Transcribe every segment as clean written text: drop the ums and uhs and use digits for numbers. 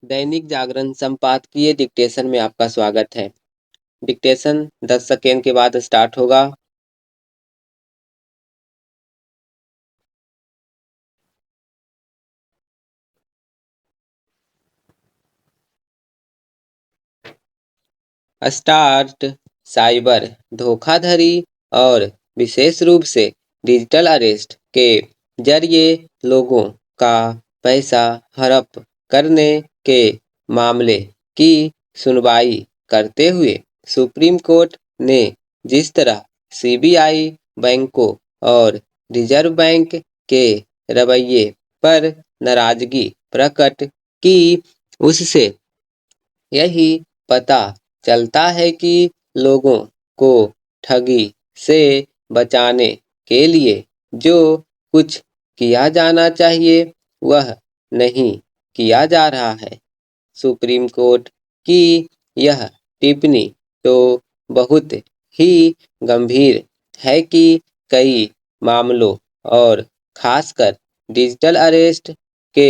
दैनिक जागरण संपादकीय डिक्टेशन में आपका स्वागत है। डिक्टेशन 10 सेकेंड के बाद स्टार्ट होगा। स्टार्ट। साइबर धोखाधड़ी और विशेष रूप से डिजिटल अरेस्ट के जरिए लोगों का पैसा हड़प करने के मामले की सुनवाई करते हुए सुप्रीम कोर्ट ने जिस तरह सीबीआई बैंकों और रिजर्व बैंक के रवैये पर नाराजगी प्रकट की, उससे यही पता चलता है कि लोगों को ठगी से बचाने के लिए जो कुछ किया जाना चाहिए वह नहीं किया जा रहा है। सुप्रीम कोर्ट की यह टिप्पणी तो बहुत ही गंभीर है कि कई मामलों और खासकर डिजिटल अरेस्ट के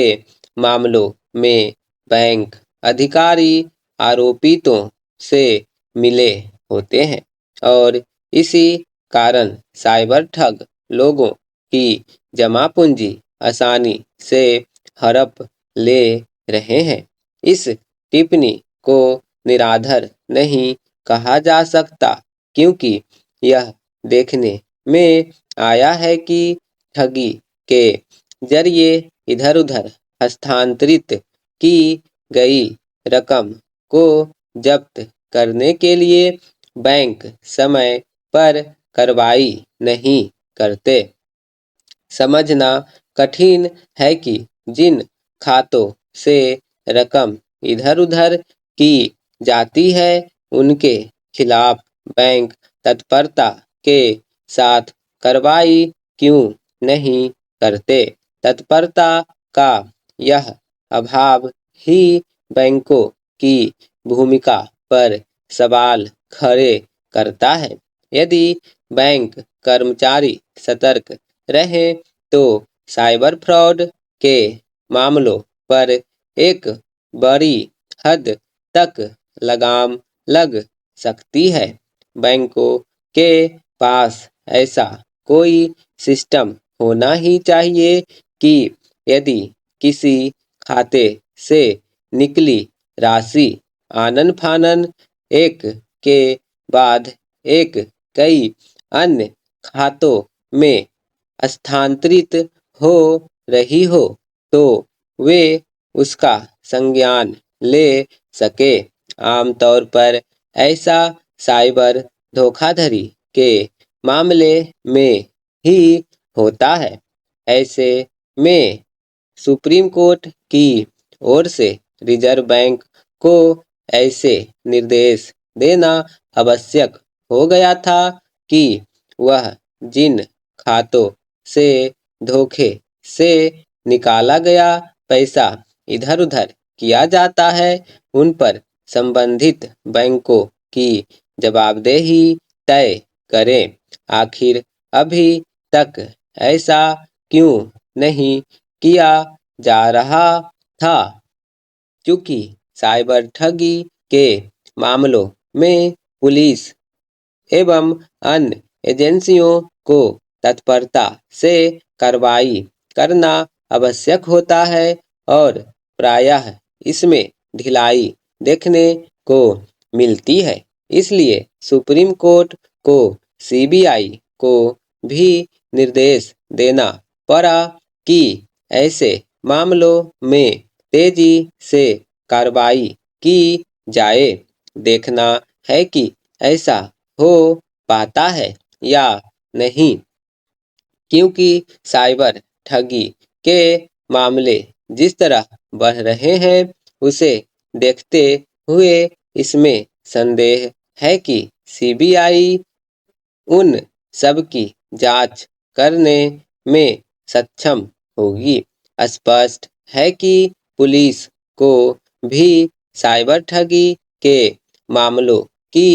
मामलों में बैंक अधिकारी आरोपितों से मिले होते हैं और इसी कारण साइबर ठग लोगों की जमा पूंजी आसानी से हड़प ले रहे हैं। इस टिप्पणी को निराधार नहीं कहा जा सकता क्योंकि यह देखने में आया है कि ठगी के जरिए इधर-उधर हस्तांतरित की गई रकम को जब्त करने के लिए बैंक समय पर कार्रवाई नहीं करते। समझना कठिन है कि जिन खातों से रकम इधर-उधर की जाती है उनके खिलाफ बैंक तत्परता के साथ कार्रवाई क्यों नहीं करते। तत्परता का यह अभाव ही बैंकों की भूमिका पर सवाल खड़े करता है। यदि बैंक कर्मचारी सतर्क रहे तो साइबर फ्रॉड के मामलों पर एक बड़ी हद तक लगाम लग सकती है। बैंकों के पास ऐसा कोई सिस्टम होना ही चाहिए कि यदि किसी खाते से निकली राशि आनन-फानन एक के बाद एक कई अन्य खातों में स्थानांतरित हो रही हो तो वे उसका संज्ञान ले सके। आमतौर पर ऐसा साइबर धोखाधड़ी के मामले में ही होता है। ऐसे में सुप्रीम कोर्ट की ओर से रिजर्व बैंक को ऐसे निर्देश देना आवश्यक हो गया था कि वह जिन खातों से धोखे से निकाला गया पैसा इधर-उधर किया जाता है उन पर संबंधित बैंकों की जवाबदेही तय करें। आखिर अभी तक ऐसा क्यों नहीं किया जा रहा था? चूंकि साइबर ठगी के मामलों में पुलिस एवं अन्य एजेंसियों को तत्परता से कार्रवाई करना आवश्यक होता है और प्रायः इसमें ढिलाई देखने को मिलती है। इसलिए सुप्रीम कोर्ट को सीबीआई को भी निर्देश देना पड़ा कि ऐसे मामलों में तेजी से कार्रवाई की जाए। देखना है कि ऐसा हो पाता है या नहीं, क्योंकि साइबर ठगी के मामले जिस तरह बढ़ रहे हैं उसे देखते हुए इसमें संदेह है कि सीबीआई उन सब की जांच करने में सक्षम होगी। स्पष्ट है कि पुलिस को भी साइबर ठगी के मामलों की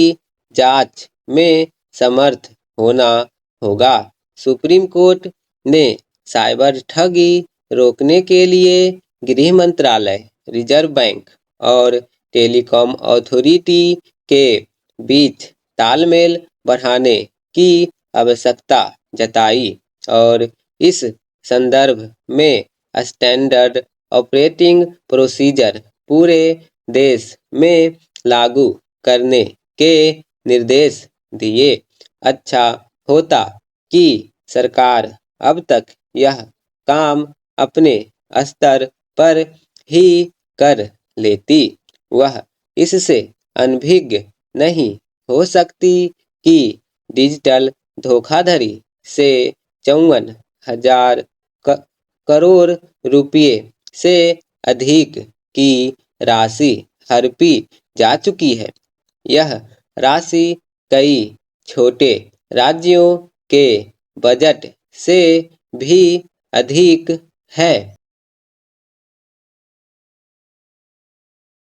जांच में समर्थ होना होगा। सुप्रीम कोर्ट ने साइबर ठगी रोकने के लिए गृह मंत्रालय रिजर्व बैंक और टेलीकॉम अथॉरिटी के बीच तालमेल बढ़ाने की आवश्यकता जताई और इस संदर्भ में स्टैंडर्ड ऑपरेटिंग प्रोसीजर पूरे देश में लागू करने के निर्देश दिए। अच्छा होता कि सरकार अब तक यह काम अपने स्तर पर ही कर लेती। वह इससे अनभिज्ञ नहीं हो सकती कि डिजिटल धोखाधड़ी से 54,000 करोड़ रुपये से अधिक की राशि हड़पी जा चुकी है। यह राशि कई छोटे राज्यों के बजट से भी अधिक है।